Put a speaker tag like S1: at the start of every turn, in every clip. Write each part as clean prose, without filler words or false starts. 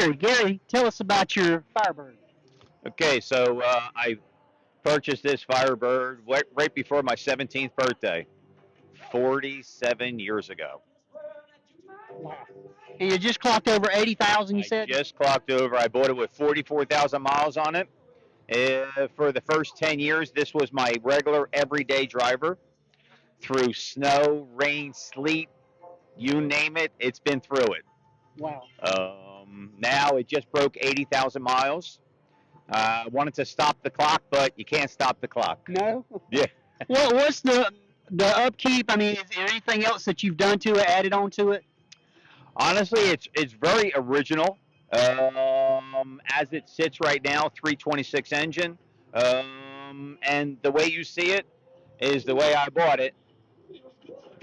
S1: Gary. Gary, tell us about your Firebird.
S2: Okay, so I purchased this Firebird right before my 17th birthday, 47 years ago.
S1: Wow. And you just clocked over 80,000, you
S2: I
S1: said?
S2: just clocked over. I bought it with 44,000 miles on it. For the first 10 years, this was my regular everyday driver through snow, rain, sleet, you name it, it's been through it.
S1: Wow.
S2: Now it just broke 80,000 miles. I wanted to stop the clock, but you can't stop the clock.
S1: No?
S2: Yeah.
S1: What's the upkeep? I mean, is there anything else that you've done to it, added on to it?
S2: Honestly, it's very original. As it sits right now, 326 engine. And the way you see it is the way I bought it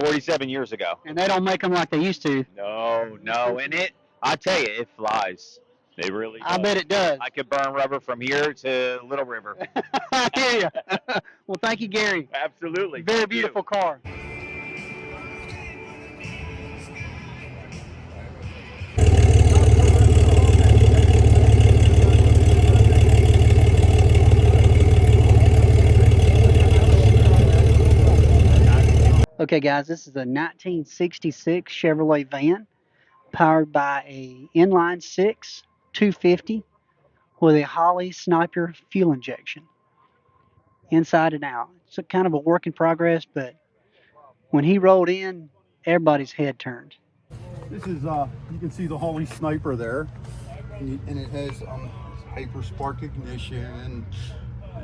S2: 47 years ago.
S1: And they don't make them like they used to.
S2: No. And I tell you, it flies. They really do.
S1: I bet it does.
S2: I could burn rubber from here to Little River.
S1: I hear you. Well, thank you, Gary.
S2: Absolutely.
S1: Very
S2: Thank you.
S1: beautiful car. Okay, guys, this is a 1966 Chevrolet van powered by a inline six 250 with a Holly Sniper fuel injection, inside and out. It's a kind of a work in progress, but when he rolled in, everybody's head turned.
S3: This is, you can see the Holy Sniper there, and it has paper spark ignition,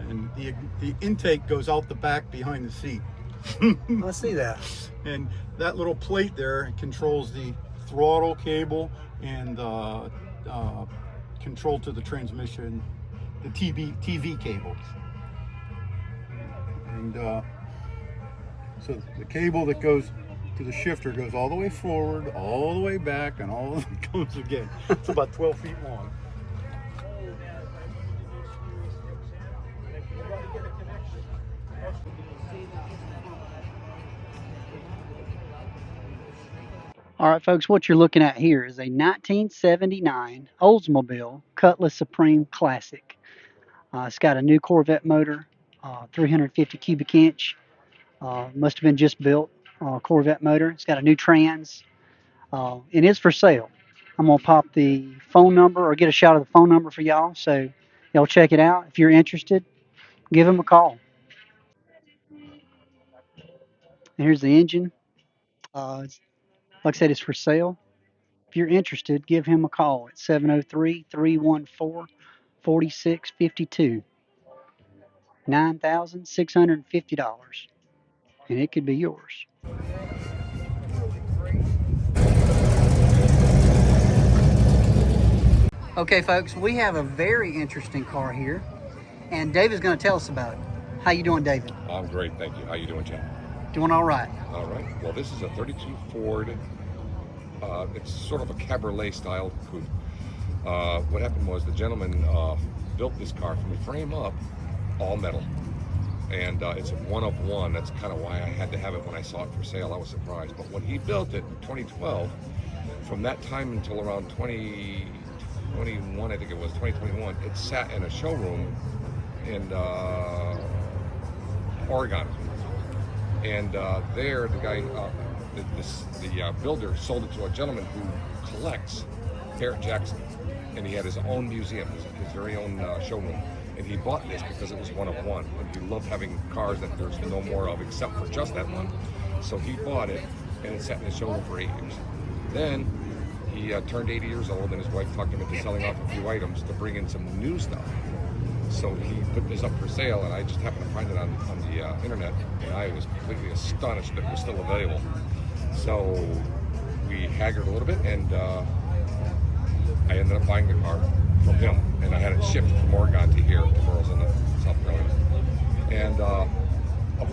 S3: and the intake goes out the back behind the seat.
S1: I see that.
S3: And that little plate there controls the throttle cable and control to the transmission, the TV cable. And so the cable that goes to the shifter goes all the way forward, all the way back, and all the way comes again. It's about 12 feet long.
S1: All right, folks, what you're looking at here is a 1979 Oldsmobile Cutlass Supreme Classic. It's got a new Corvette motor, 350 cubic inch. Must have been just built Corvette motor. It's got a new trans. It is for sale. I'm going to pop the phone number or get a shot of the phone number for y'all, so y'all check it out. If you're interested, give them a call. And here's the engine. Like I said, it's for sale. If you're interested, give him a call at 703-314-4652. $9,650. And it could be yours. Okay, folks, we have a very interesting car here, and David's going to tell us about it. How you doing, David?
S4: I'm great, thank you. How you doing, Chad?
S1: Doing all right.
S4: All right. Well, this is a 32 Ford. It's sort of a cabriolet style coupe. What happened was the gentleman built this car from the frame up, all metal. And it's a one of one. That's kind of why I had to have it when I saw it for sale. I was surprised. But when he built it in 2012, from that time until around 2021, I think it was 2021, it sat in a showroom in Oregon. And there, the guy, the builder sold it to a gentleman who collects Barrett Jackson, and he had his own museum, his very own showroom. And he bought this because it was one of one, and he loved having cars that there's no more of except for just that one. So he bought it, and it sat in his showroom for 8 years. Then he turned 80 years old, and his wife talked him into selling off a few items to bring in some new stuff. So he put this up for sale, and I just happened to find it on the internet, and I was completely astonished that it was still available. So we haggled a little bit, and I ended up buying the car from him, and I had it shipped from Oregon to here, to Burleson, South Carolina. And of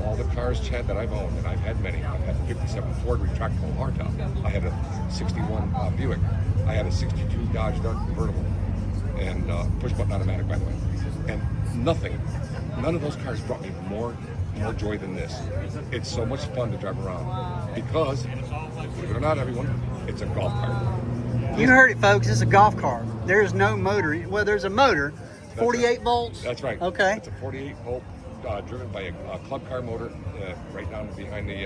S4: all the cars, Chad, that I've owned, and I've had many, I've had a 57 Ford retractable hardtop, I had a 61 Buick, I had a 62 Dodge Dart convertible, and push-button automatic, by the way. And none of those cars brought me more joy than this. It's so much fun to drive around because, believe it or not, everyone, it's a golf cart.
S1: You heard it, folks. It's a golf cart. There's no motor. Well, there's a motor,
S4: That's
S1: 48
S4: it.
S1: volts.
S4: That's right.
S1: Okay.
S4: It's a 48 volt driven by a club car motor right down behind the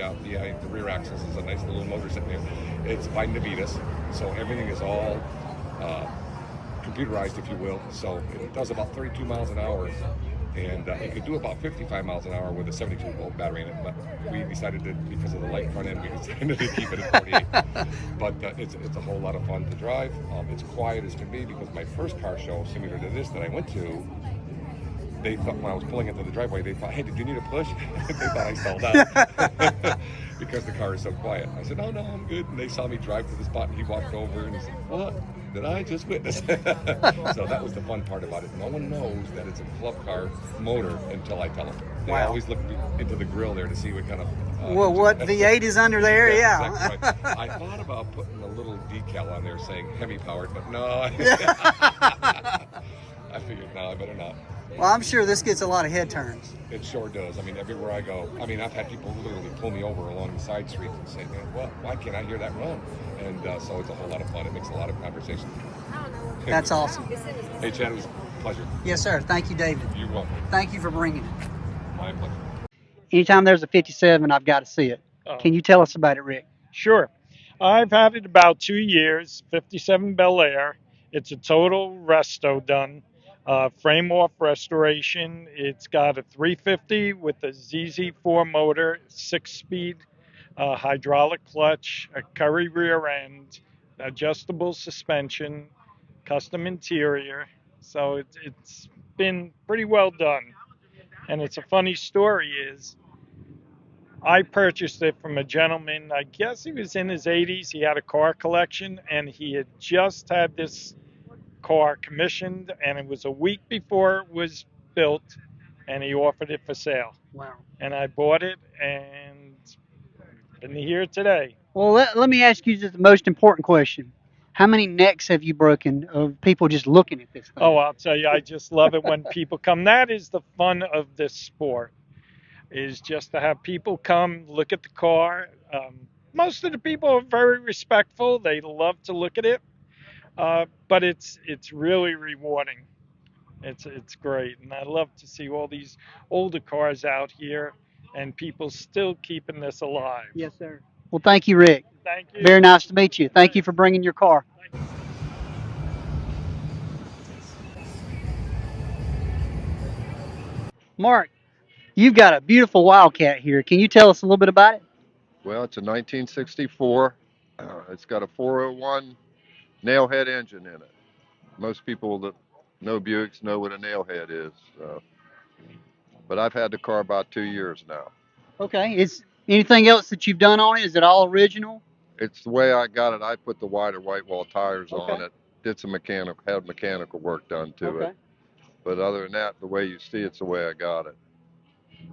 S4: rear axles. It's a nice little motor sitting there. It's by Navitas, so everything is all computerized, if you will. So it does about 32 miles an hour, and it could do about 55 miles an hour with a 72 volt battery in it. But we decided to, because of the light front end, we decided to keep it at 48. But it's a whole lot of fun to drive. It's quiet as can be, because my first car show similar to this that I went to, they thought when I was pulling into the driveway, they thought, "Hey, did you need a push?" They thought I stalled out because the car is so quiet. I said, "Oh no, I'm good." And they saw me drive to the spot, and he walked over and he said, "What did I just witness?" So that was the fun part about it. No one knows that it's a club car motor until I tell them. They always look into the grill there to see what kind of
S1: well, what V8 is under there? Yeah.
S4: Exactly right. I thought about putting a little decal on there saying heavy powered, but no. I figured, no, I better not.
S1: Well, I'm sure this gets a lot of head turns.
S4: It sure does. I mean, everywhere I go. I mean, I've had people literally pull me over along the side streets and say, "Man, well, why can't I hear that run?" And so it's a whole lot of fun. It makes a lot of conversation.
S1: That's awesome.
S4: Hey, Chad, it was a pleasure.
S1: Yes, sir. Thank you, David.
S4: You're welcome.
S1: Thank you for bringing it.
S4: My pleasure.
S1: Anytime there's a 57, I've got to see it. Can you tell us about it, Rick?
S5: Sure. I've had it about 2 years, 57 Bel Air. It's a total resto done, frame off restoration. It's got a 350 with a ZZ4 motor, 6-speed hydraulic clutch, a Curry rear end, adjustable suspension, custom interior. So it's been pretty well done. And it's a funny story is I purchased it from a gentleman, I guess he was in his 80s. He had a car collection, and he had just had this car commissioned, and it was a week before it was built, and he offered it for sale.
S1: Wow.
S5: And I bought it, and been here today.
S1: Well, let me ask you just the most important question. How many necks have you broken of people just looking at this thing?
S5: Oh, I'll tell you, I just love it when people come. That is the fun of this sport, is just to have people come look at the car. Most of the people are very respectful. They love to look at it, but it's really rewarding. It's great, and I love to see all these older cars out here and people still keeping this alive.
S1: Yes, sir. Well, thank you, Rick.
S5: Thank you.
S1: Very nice to meet you. Thank you for bringing your car.
S5: Thank you.
S1: Mark, you've got a beautiful Wildcat here. Can you tell us a little bit about it?
S6: Well, it's a 1964. It's got a 401 nailhead engine in it. Most people that know Buicks know what a nailhead is. But I've had the car about 2 years now.
S1: Okay. Is anything else that you've done on it? Is it all original?
S6: It's the way I got it. I put the wider white wall tires
S1: Okay.
S6: on it. Did some mechanical work done to it. But other than that, the way you see it's the way I got it.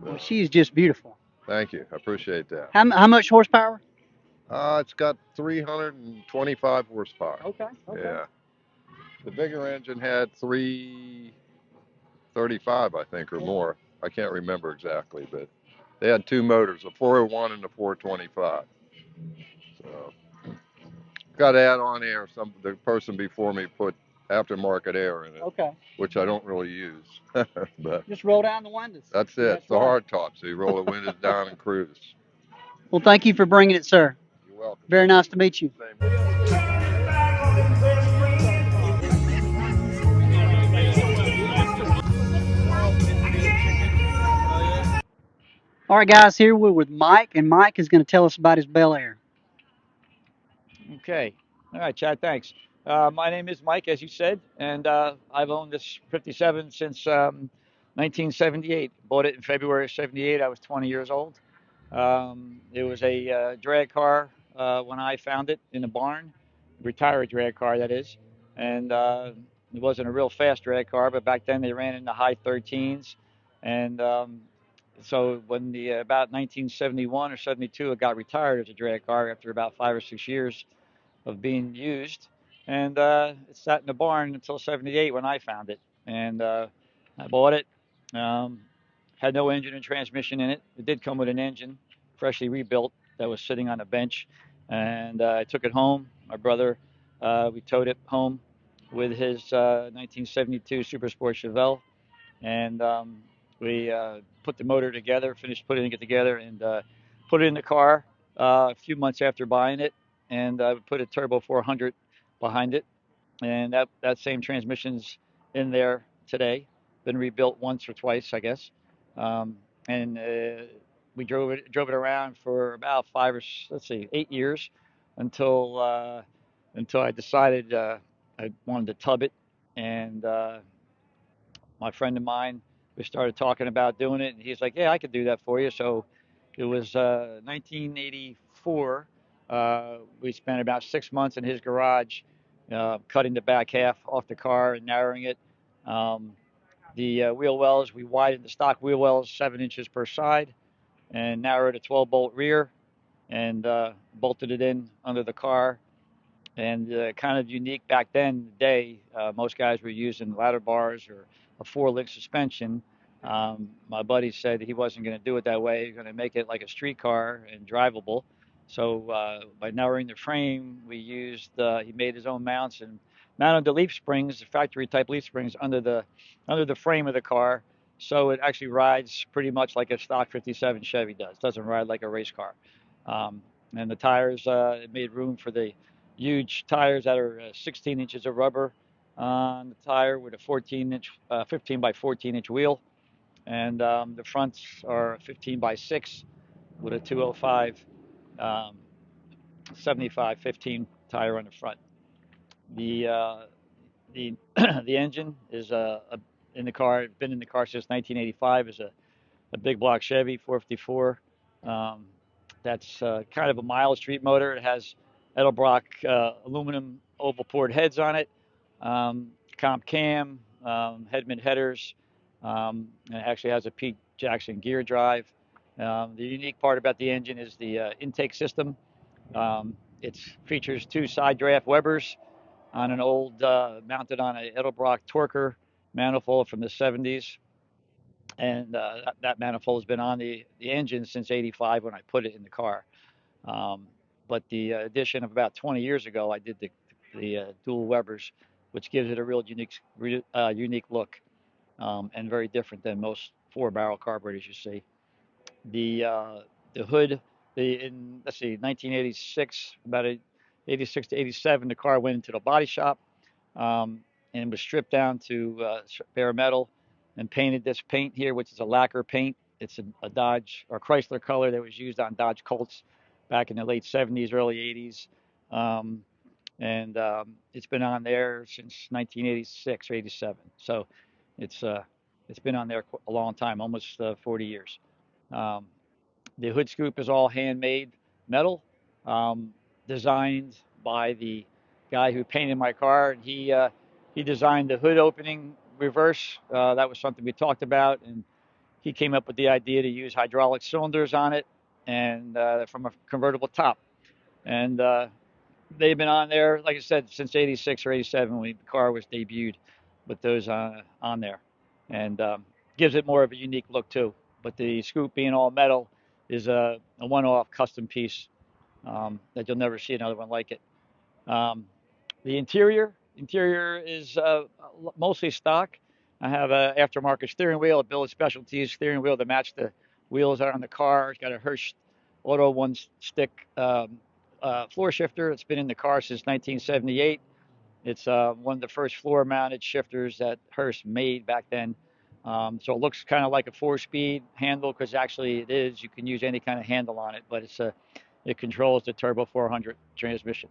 S1: Well, she is just beautiful.
S6: Thank you. I appreciate that.
S1: How much horsepower?
S6: It's got 325 horsepower.
S1: Okay.
S6: Yeah. The bigger engine had 335, I think, or more. I can't remember exactly, but they had two motors, a 401 and a 425. So, got to add on air. The person before me put aftermarket air in it,
S1: Okay.
S6: which I don't really use. But
S1: Just roll down the windows.
S6: that's it. It's the hard top, so you roll the windows down and cruise.
S1: Well, thank you for bringing it, sir.
S6: You're welcome.
S1: Very nice to meet you. All right, guys, here we're with Mike, and Mike is going to tell us about his Bel Air.
S7: Okay. All right, Chad, thanks. My name is Mike, as you said, and I've owned this 57 since 1978. Bought it in February of 78. I was 20 years old. It was a drag car when I found it in a barn, retired drag car, that is. And it wasn't a real fast drag car, but back then they ran in the high 13s. And so when about 1971 or 72, it got retired as a drag car after about 5 or 6 years of being used, and it sat in the barn until '78 when I found it, and I bought it. Had no engine and transmission in it. It did come with an engine, freshly rebuilt, that was sitting on a bench, and I took it home. My brother, we towed it home with his 1972 Super Sport Chevelle, and we put the motor together, finished putting it together, and put it in the car a few months after buying it, and put a Turbo 400 behind it, and that same transmission's in there today. Been rebuilt once or twice, I guess, um, and we drove it around for about let's see, 8 years, until until I decided I wanted to tub it, and my friend of mine, we started talking about doing it, and he's like, "Yeah, I could do that for you." So it was 1984. We spent about 6 months in his garage, cutting the back half off the car and narrowing it. Um, the wheel wells, we widened the stock wheel wells 7 inches per side and narrowed a 12-bolt rear, and bolted it in under the car. And kind of unique back then in the day, most guys were using ladder bars or a 4-link suspension. My buddy said he wasn't going to do it that way. He was going to make it like a street car and drivable. So by narrowing the frame, he made his own mounts and mounted the leaf springs, the factory type leaf springs, under the frame of the car. So it actually rides pretty much like a stock 57 Chevy does. Doesn't ride like a race car. Um, and the tires, it made room for the huge tires that are 16 inches of rubber on the tire with a 15 by 14 inch wheel, and the fronts are 15 by 6 with a 205 um, 75 15 tire on the front. The the the engine is in the car. Been in the car since 1985. Is a big block Chevy 454. Um, that's kind of a mild street motor. It has Edelbrock aluminum oval poured heads on it, comp cam, head headers, and it actually has a Pete Jackson gear drive. The unique part about the engine is the intake system. It features 2 side draft Webers on an old mounted on a Edelbrock Torker manifold from the 70s, and that manifold has been on the engine since '85 when I put it in the car. Um, but the addition of about 20 years ago, I did the dual Webers, which gives it a real unique look, and very different than most 4-barrel carburetors you see. The uh, the hood, in let's see, 1986, about 86 to 87, the car went into the body shop, um, and was stripped down to bare metal and painted this paint here, which is a lacquer paint. It's a Dodge or Chrysler color that was used on Dodge Colts back in the late 70s, early 80s. Um, and it's been on there since 1986 or 87. So it's uh, it's been on there a long time, almost 40 years. Um, the hood scoop is all handmade metal, um, designed by the guy who painted my car. And he designed the hood opening reverse. That was something we talked about, and he came up with the idea to use hydraulic cylinders on it and from a convertible top. And they've been on there, like I said, since '86 or '87 when the car was debuted, with those on there, and gives it more of a unique look too. But the scoop being all metal is a one-off custom piece, that you'll never see another one like it. Um, the interior is mostly stock. I have a aftermarket steering wheel, a Billet Specialties steering wheel to match the wheels that are on the car. It's got a Hirsch Auto one stick floor shifter. It's been in the car since 1978. It's one of the first floor mounted shifters that Hirsch made back then. So it looks kind of like a 4-speed handle, because actually it is. You can use any kind of handle on it, but it controls the Turbo 400 transmission.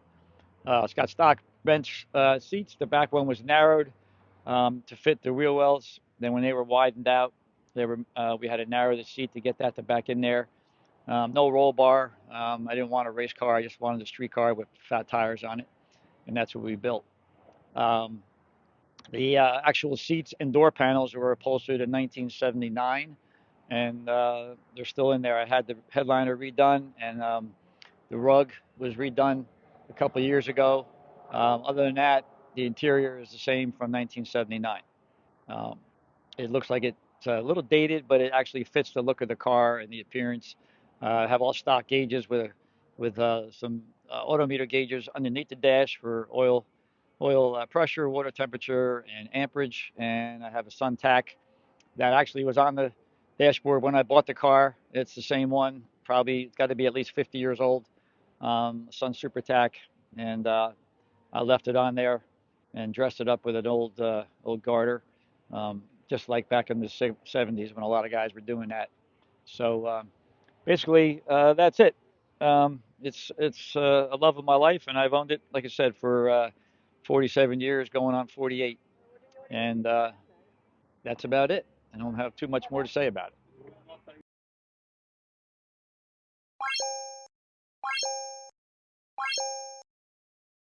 S7: It's got stock bench seats. The back one was narrowed to fit the wheel wells. Then when they were widened out, we had to narrow the seat to get that to back in there. No roll bar. I didn't want a race car. I just wanted a street car with fat tires on it, and that's what we built. Um, the actual seats and door panels were upholstered in 1979, and they're still in there. I had the headliner redone, and the rug was redone a couple of years ago. Other than that, the interior is the same from 1979. Um, it looks like it's a little dated, but it actually fits the look of the car and the appearance. Have all stock gauges with some odometer gauges underneath the dash for oil oil pressure, water temperature, and amperage. And I have a Sun Tac that actually was on the dashboard when I bought the car. It's the same one. Probably it's got to be at least 50 years old. Sun Super Tac, and I left it on there and dressed it up with an old garter, just like back in the 70s when a lot of guys were doing that. So basically, that's it. It's a love of my life, and I've owned it, like I said, for 47 years, going on 48, and that's about it. I don't have too much more to say about it.